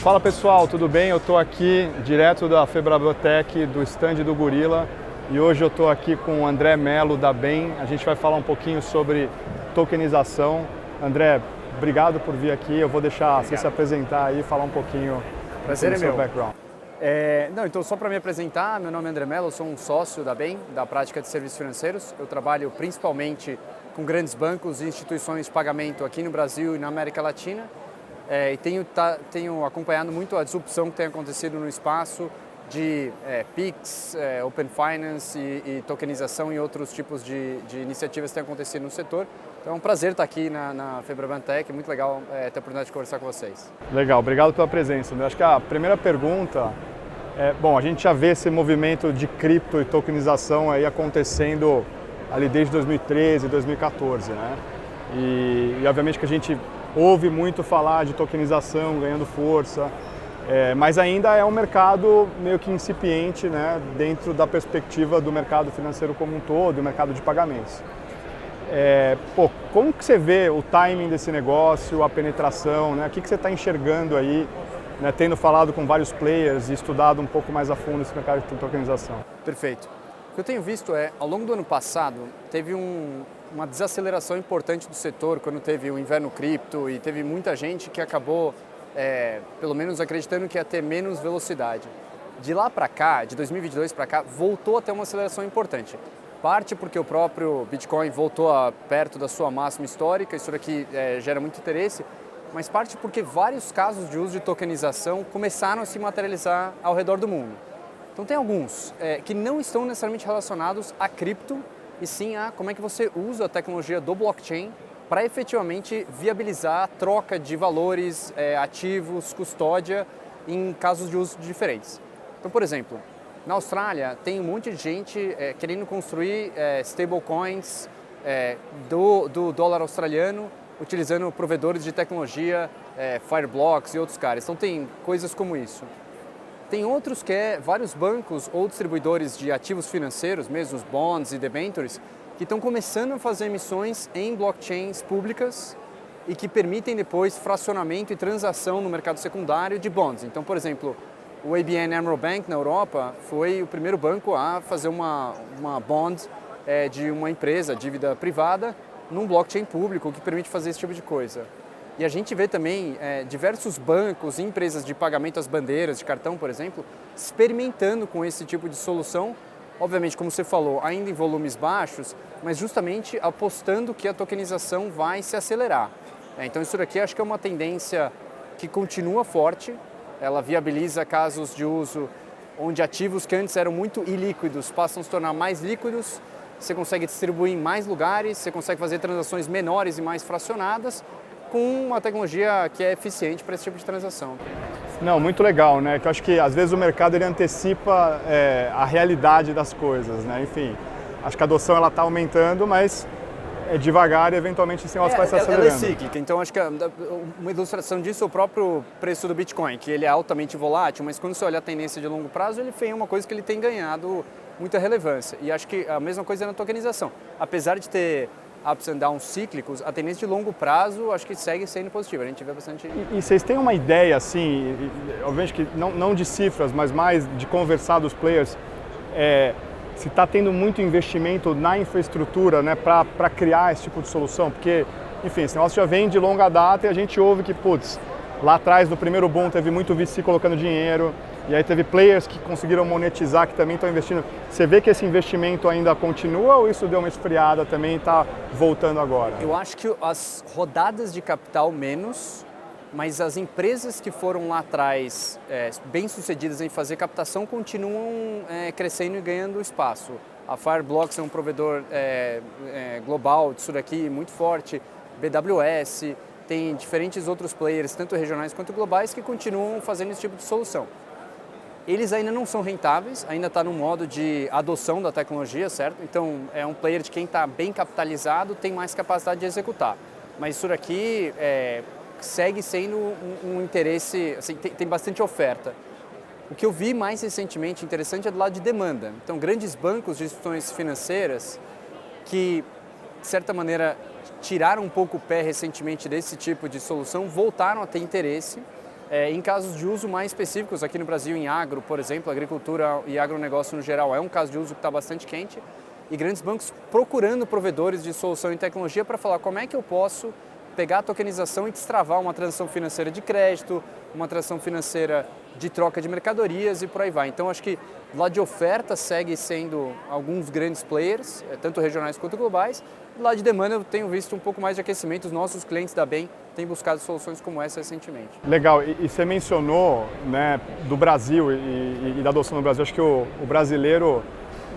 Fala pessoal, tudo bem? Eu estou aqui direto da Febrabiotech, do stand do Gorilla, e hoje eu estou aqui com o André Mello da BEM. A gente vai falar um pouquinho sobre tokenização. André, obrigado por vir aqui. Eu vou deixar você se apresentar aí e falar um pouquinho Prazer do seu background. Então só para me apresentar, meu nome é André Mello, eu sou um sócio da BEM, da prática de serviços financeiros. Eu trabalho principalmente com grandes bancos e instituições de pagamento aqui no Brasil e na América Latina. E tenho acompanhado muito a disrupção que tem acontecido no espaço de PIX, Open Finance e tokenização e outros tipos de iniciativas que têm acontecido no setor. Então é um prazer estar aqui na Febrabiotech, muito legal ter a oportunidade de conversar com vocês. Legal, obrigado pela presença. Eu acho que a primeira pergunta a gente já vê esse movimento de cripto e tokenização aí acontecendo ali desde 2013, 2014, né? E obviamente que a gente ouve muito falar de tokenização ganhando força, mas ainda é um mercado meio que incipiente, né, dentro da perspectiva do mercado financeiro como um todo, do mercado de pagamentos. Como que você vê o timing desse negócio, a penetração, né? O que você está enxergando aí, né, tendo falado com vários players e estudado um pouco mais a fundo esse mercado de tokenização? Perfeito. O que eu tenho visto ao longo do ano passado, teve uma desaceleração importante do setor quando teve o inverno cripto e teve muita gente que acabou, pelo menos acreditando que ia ter menos velocidade. De lá para cá, de 2022 para cá, voltou a ter uma aceleração importante. Parte porque o próprio Bitcoin voltou perto da sua máxima histórica, isso daqui gera muito interesse, mas parte porque vários casos de uso de tokenização começaram a se materializar ao redor do mundo. Então tem alguns que não estão necessariamente relacionados a cripto, e sim a como é que você usa a tecnologia do blockchain para efetivamente viabilizar a troca de valores, ativos, custódia em casos de uso diferentes. Então, por exemplo, na Austrália tem um monte de gente querendo construir stablecoins do dólar australiano, utilizando provedores de tecnologia, Fireblocks e outros caras. Então tem coisas como isso. Tem outros que vários bancos ou distribuidores de ativos financeiros, mesmo os bonds e debentures, que estão começando a fazer emissões em blockchains públicas e que permitem depois fracionamento e transação no mercado secundário de bonds. Então, por exemplo, o ABN AMRO Bank na Europa foi o primeiro banco a fazer uma bond de uma empresa, dívida privada, num blockchain público que permite fazer esse tipo de coisa. E a gente vê também diversos bancos e empresas de pagamento às bandeiras, de cartão, por exemplo, experimentando com esse tipo de solução, obviamente, como você falou, ainda em volumes baixos, mas justamente apostando que a tokenização vai se acelerar. Então isso daqui acho que é uma tendência que continua forte, ela viabiliza casos de uso onde ativos que antes eram muito ilíquidos passam a se tornar mais líquidos, você consegue distribuir em mais lugares, você consegue fazer transações menores e mais fracionadas, com uma tecnologia que é eficiente para esse tipo de transação. Não, muito legal, né? Que eu acho que às vezes o mercado ele antecipa a realidade das coisas, né? Enfim, acho que a adoção ela está aumentando, mas é devagar e eventualmente esse negócio vai se acelerando. Ela é cíclica, então acho que uma ilustração disso é o próprio preço do Bitcoin, que ele é altamente volátil, mas quando você olha a tendência de longo prazo, ele foi uma coisa que ele tem ganhado muita relevância. E acho que a mesma coisa é na tokenização. Apesar de ter ups and downs cíclicos, a tendência de longo prazo acho que segue sendo positiva, a gente vê bastante... E vocês têm uma ideia, assim, obviamente que não de cifras, mas mais de conversar dos players, se está tendo muito investimento na infraestrutura, né, para criar esse tipo de solução? Porque, enfim, esse negócio já vem de longa data e a gente ouve que, lá atrás, no primeiro boom, teve muito VC colocando dinheiro, e aí teve players que conseguiram monetizar, que também estão investindo. Você vê que esse investimento ainda continua ou isso deu uma esfriada também e está voltando agora? Eu acho que as rodadas de capital menos, mas as empresas que foram lá atrás bem-sucedidas em fazer captação continuam crescendo e ganhando espaço. A Fireblocks é um provedor global disso daqui muito forte, BWS, tem diferentes outros players, tanto regionais quanto globais, que continuam fazendo esse tipo de solução. Eles ainda não são rentáveis, ainda está no modo de adoção da tecnologia, certo? Então é um player de quem está bem capitalizado, tem mais capacidade de executar. Mas isso daqui segue sendo um interesse, assim, tem bastante oferta. O que eu vi mais recentemente interessante é do lado de demanda. Então grandes bancos de instituições financeiras que, de certa maneira, tiraram um pouco o pé recentemente desse tipo de solução, voltaram a ter interesse Em casos de uso mais específicos, aqui no Brasil, em agro, por exemplo, agricultura e agronegócio no geral é um caso de uso que está bastante quente, e grandes bancos procurando provedores de solução em tecnologia para falar como é que eu posso pegar a tokenização e destravar uma transação financeira de crédito, uma transação financeira de troca de mercadorias e por aí vai. Então, acho que lá de oferta segue sendo alguns grandes players, tanto regionais quanto globais. Lá de demanda eu tenho visto um pouco mais de aquecimento, os nossos clientes da Bem têm buscado soluções como essa recentemente. Legal, e você mencionou, né, do Brasil e da adoção no Brasil, acho que o brasileiro,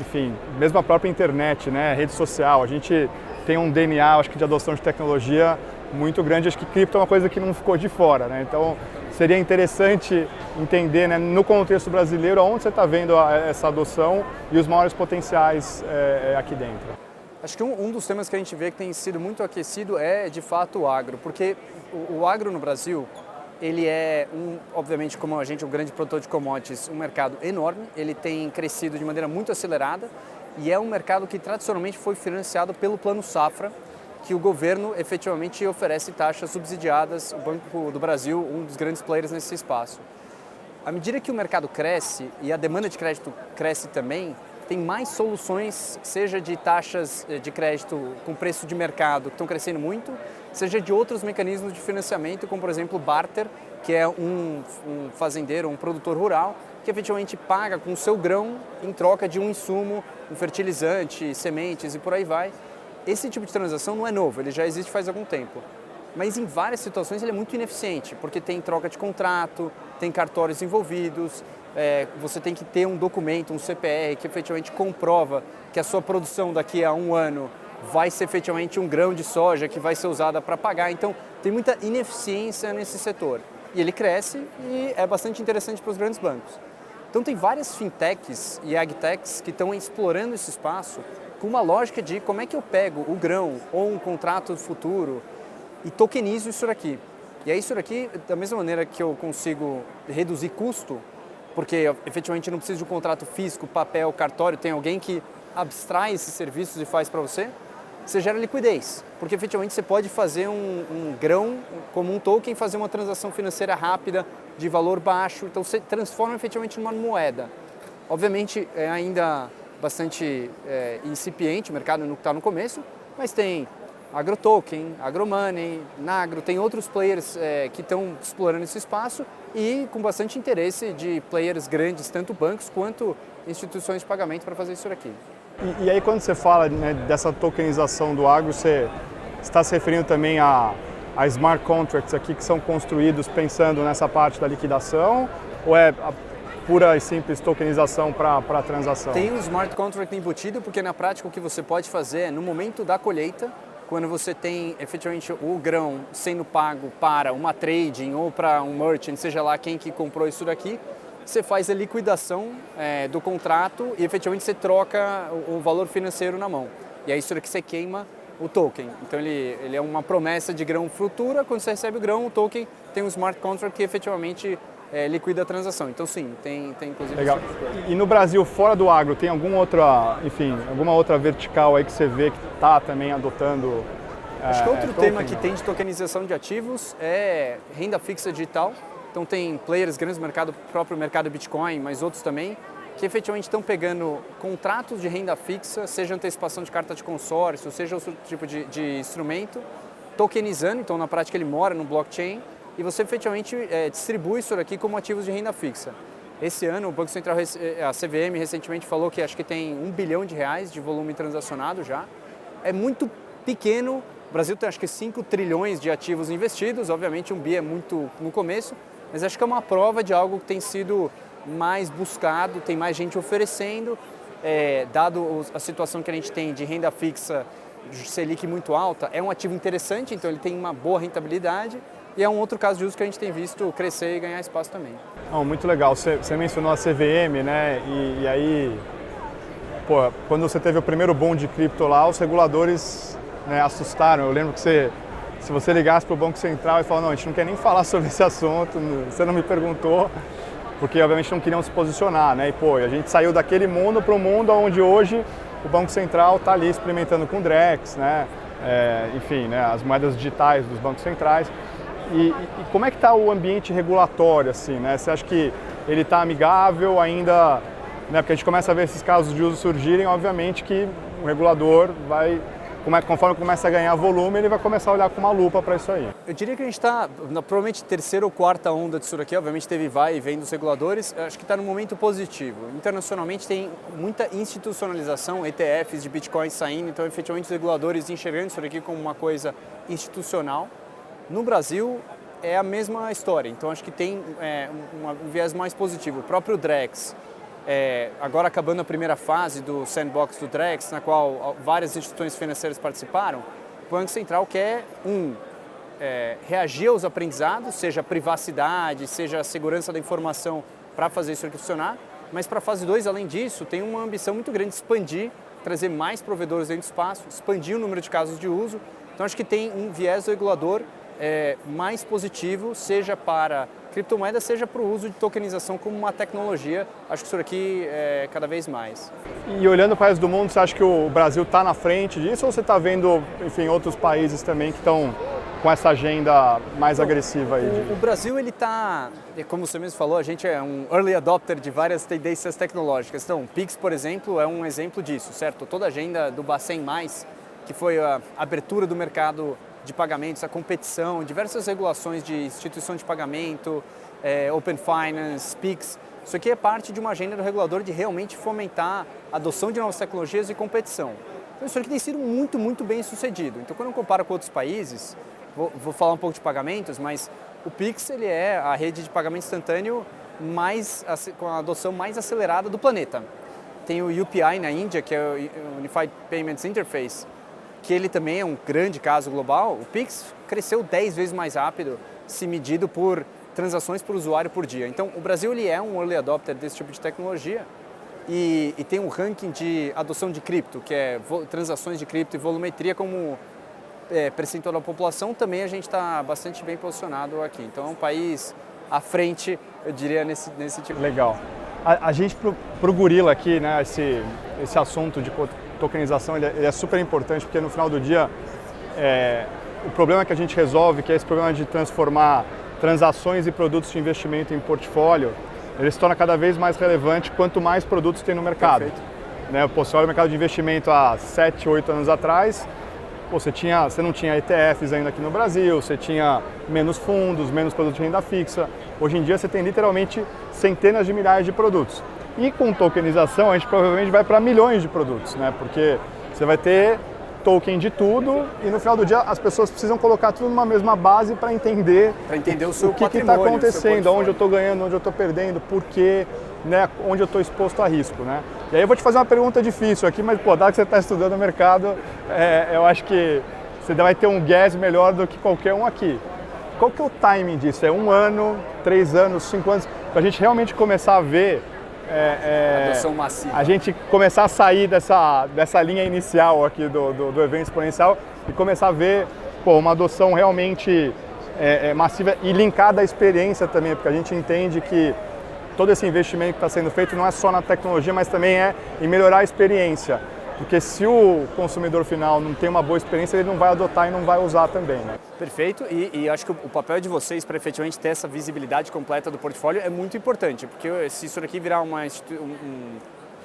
enfim, mesmo a própria internet, né, rede social, a gente tem um DNA, acho que de adoção de tecnologia muito grande, acho que cripto é uma coisa que não ficou de fora, né? Então seria interessante entender, né, no contexto brasileiro, onde você está vendo essa adoção e os maiores potenciais aqui dentro. Acho que um dos temas que a gente vê que tem sido muito aquecido é, de fato, o agro, porque o agro no Brasil, ele é, obviamente, como a gente é um grande produtor de commodities, um mercado enorme, ele tem crescido de maneira muito acelerada e é um mercado que tradicionalmente foi financiado pelo Plano Safra, que o governo efetivamente oferece taxas subsidiadas, o Banco do Brasil, um dos grandes players nesse espaço. À medida que o mercado cresce e a demanda de crédito cresce também, tem mais soluções, seja de taxas de crédito com preço de mercado, que estão crescendo muito, seja de outros mecanismos de financiamento, como por exemplo o barter, que é um fazendeiro, um produtor rural, que efetivamente paga com o seu grão em troca de um insumo, um fertilizante, sementes e por aí vai. Esse tipo de transação não é novo, ele já existe faz algum tempo. Mas em várias situações ele é muito ineficiente, porque tem troca de contrato, tem cartórios envolvidos, você tem que ter um documento, um CPR, que efetivamente comprova que a sua produção daqui a um ano vai ser efetivamente um grão de soja que vai ser usada para pagar. Então tem muita ineficiência nesse setor. E ele cresce e é bastante interessante para os grandes bancos. Então tem várias fintechs e agtechs que estão explorando esse espaço com uma lógica de como é que eu pego o grão ou um contrato futuro e tokenizo isso daqui. E aí isso daqui, da mesma maneira que eu consigo reduzir custo, porque efetivamente eu não preciso de um contrato físico, papel, cartório, tem alguém que abstrai esses serviços e faz para você, você gera liquidez, porque efetivamente você pode fazer um grão como um token, fazer uma transação financeira rápida, de valor baixo, então você transforma efetivamente numa moeda. Obviamente é ainda bastante incipiente, o mercado não está no começo, mas tem AgroToken, AgroMoney, Nagro, tem outros players que estão explorando esse espaço e com bastante interesse de players grandes, tanto bancos quanto instituições de pagamento para fazer isso daqui. E aí quando você fala, né, dessa tokenização do agro, você está se referindo também a smart contracts aqui que são construídos pensando nessa parte da liquidação ou é a pura e simples tokenização para a transação? Tem um smart contract embutido porque na prática o que você pode fazer é no momento da colheita, quando você tem efetivamente o grão sendo pago para uma trading ou para um merchant, seja lá quem que comprou isso daqui, você faz a liquidação do contrato e efetivamente você troca o valor financeiro na mão. E aí isso daqui você queima o token. Então ele é uma promessa de grão futura, quando você recebe o grão, o token tem um smart contract que efetivamente liquida a transação. Então sim, tem inclusive... Legal. E no Brasil, fora do agro, tem alguma outra vertical aí que você vê que está também adotando? Acho que outro tema que tem de tokenização de ativos é renda fixa digital. Então tem players grandes no mercado, próprio mercado Bitcoin, mas outros também, que efetivamente estão pegando contratos de renda fixa, seja antecipação de carta de consórcio, seja outro tipo de instrumento, tokenizando, então na prática ele mora no blockchain, e você efetivamente distribui isso daqui como ativos de renda fixa. Esse ano o Banco Central, a CVM recentemente falou que acho que tem R$1 bilhão de volume transacionado já. É muito pequeno, o Brasil tem acho que 5 trilhões de ativos investidos, obviamente 1 bi é muito no começo, mas acho que é uma prova de algo que tem sido mais buscado, tem mais gente oferecendo, dado a situação que a gente tem de renda fixa Selic muito alta, é um ativo interessante, então ele tem uma boa rentabilidade e é um outro caso de uso que a gente tem visto crescer e ganhar espaço também. Muito legal, você mencionou a CVM, né, e aí, pô, quando você teve o primeiro boom de cripto lá, os reguladores, né, assustaram. Eu lembro que se você ligasse para o Banco Central e falasse, não, a gente não quer nem falar sobre esse assunto, você não me perguntou, porque obviamente não queriam se posicionar, né? E pô, a gente saiu daquele mundo para o mundo onde hoje o Banco Central está ali experimentando com Drex, né? Enfim, né, as moedas digitais dos bancos centrais. E como é que está o ambiente regulatório, assim, né? Você acha que ele está amigável ainda, né? Porque a gente começa a ver esses casos de uso surgirem, obviamente que o regulador vai, conforme começa a ganhar volume, ele vai começar a olhar com uma lupa para isso aí. Eu diria que a gente está, provavelmente, terceira ou quarta onda disso aqui. Obviamente teve vai e vem dos reguladores. Eu acho que está num momento positivo. Internacionalmente tem muita institucionalização, ETFs de Bitcoin saindo, então efetivamente os reguladores enxergando isso aqui como uma coisa institucional. No Brasil é a mesma história, então acho que tem um viés mais positivo. O próprio Drex, agora acabando a primeira fase do sandbox do Drex, na qual várias instituições financeiras participaram, o Banco Central quer reagir aos aprendizados, seja privacidade, seja a segurança da informação para fazer isso funcionar, mas para a fase 2, além disso, tem uma ambição muito grande de expandir, trazer mais provedores dentro do espaço, expandir o número de casos de uso. Então acho que tem um viés regulador mais positivo, seja para criptomoedas, seja para o uso de tokenização como uma tecnologia. Acho que isso aqui é cada vez mais. E olhando para o resto do mundo, você acha que o Brasil está na frente disso ou você está vendo, enfim, outros países também que estão com essa agenda mais agressiva aí? O Brasil, ele está, como você mesmo falou, a gente é um early adopter de várias tendências tecnológicas. Então, o Pix, por exemplo, é um exemplo disso, certo? Toda a agenda do Bacen+, que foi a abertura do mercado de pagamentos, a competição, diversas regulações de instituição de pagamento, Open Finance, Pix. Isso aqui é parte de uma agenda do regulador de realmente fomentar a adoção de novas tecnologias e competição. Então, isso aqui tem sido muito, muito bem sucedido. Então, quando eu comparo com outros países, vou falar um pouco de pagamentos, mas o Pix ele é a rede de pagamento instantâneo com a adoção mais acelerada do planeta. Tem o UPI na Índia, que é o Unified Payments Interface, que ele também é um grande caso global. O Pix cresceu 10 vezes mais rápido, se medido por transações por usuário por dia. Então, o Brasil ele é um early adopter desse tipo de tecnologia e tem um ranking de adoção de cripto, que é transações de cripto e volumetria como percentual da população. Também a gente está bastante bem posicionado aqui. Então, é um país à frente, eu diria, nesse tipo. Legal. A gente, pro Gorilla aqui, né, esse assunto de tokenização ele é super importante porque no final do dia o problema que a gente resolve, que é esse problema de transformar transações e produtos de investimento em portfólio, ele se torna cada vez mais relevante quanto mais produtos tem no mercado. Né, você olha o mercado de investimento há 7, 8 anos atrás, você não tinha ETFs ainda aqui no Brasil, você tinha menos fundos, menos produtos de renda fixa. Hoje em dia você tem literalmente centenas de milhares de produtos. E com tokenização a gente provavelmente vai para milhões de produtos, né? Porque você vai ter token de tudo e no final do dia as pessoas precisam colocar tudo numa mesma base para entender o que está acontecendo, onde eu estou ganhando, onde eu estou perdendo, por quê, né? Onde eu estou exposto a risco, né? E aí eu vou te fazer uma pergunta difícil aqui, mas dado que você está estudando o mercado, eu acho que você vai ter um guess melhor do que qualquer um aqui. Qual que é o timing disso? É 1 ano, 3 anos, 5 anos? Para a gente realmente começar a ver adoção massiva. A gente começar a sair dessa linha inicial aqui do evento exponencial e começar a ver uma adoção realmente massiva e linkada à experiência também, porque a gente entende que todo esse investimento que está sendo feito não é só na tecnologia, mas também é em melhorar a experiência. Porque se o consumidor final não tem uma boa experiência, ele não vai adotar e não vai usar também, né? Perfeito, e acho que o papel de vocês para efetivamente ter essa visibilidade completa do portfólio é muito importante, porque se isso aqui virar um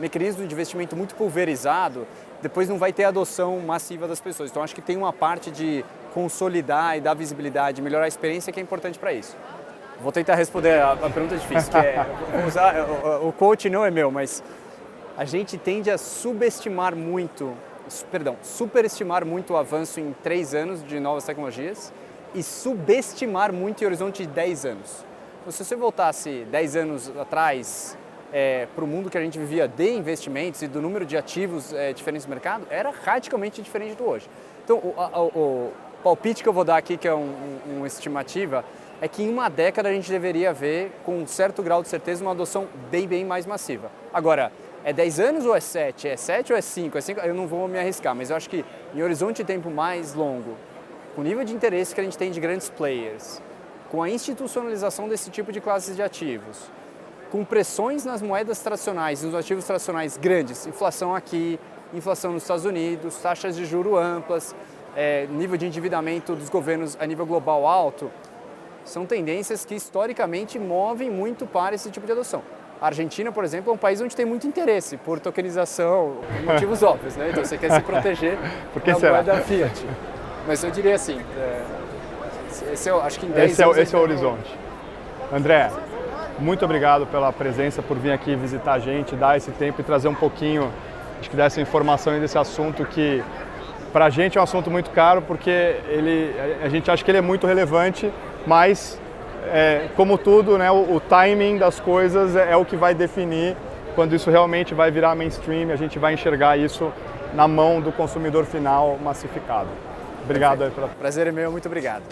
mecanismo de investimento muito pulverizado, depois não vai ter adoção massiva das pessoas. Então acho que tem uma parte de consolidar e dar visibilidade, melhorar a experiência que é importante para isso. Vou tentar responder a pergunta difícil, que vou usar, o quote não é meu, mas a gente tende a superestimar muito o avanço em 3 anos de novas tecnologias e subestimar muito em horizonte de 10 anos. Então, se você voltasse 10 anos atrás para o mundo que a gente vivia de investimentos e do número de ativos diferentes do mercado, era radicalmente diferente do hoje. Então, o palpite que eu vou dar aqui, que é uma estimativa, é que em 1 década a gente deveria ver, com um certo grau de certeza, uma adoção bem mais massiva. Agora, é 10 anos ou é 7? É 7 ou é 5? É 5? Eu não vou me arriscar, mas eu acho que em horizonte de tempo mais longo, com o nível de interesse que a gente tem de grandes players, com a institucionalização desse tipo de classes de ativos, com pressões nas moedas tradicionais, nos ativos tradicionais grandes, inflação aqui, inflação nos Estados Unidos, taxas de juros amplas, nível de endividamento dos governos a nível global alto, são tendências que historicamente movem muito para esse tipo de adoção. A Argentina, por exemplo, é um país onde tem muito interesse por tokenização, por motivos óbvios, né? Então você quer se proteger da moeda Fiat. Mas eu diria assim, esse é, acho que em 10 anos... Esse é o horizonte. André, muito obrigado pela presença, por vir aqui visitar a gente, dar esse tempo e trazer um pouquinho, acho que dessa informação e desse assunto que, para a gente, é um assunto muito caro, porque a gente acha que ele é muito relevante, mas, como tudo, né, o timing das coisas é o que vai definir quando isso realmente vai virar mainstream, a gente vai enxergar isso na mão do consumidor final massificado. Obrigado. Prazer é meu, muito obrigado.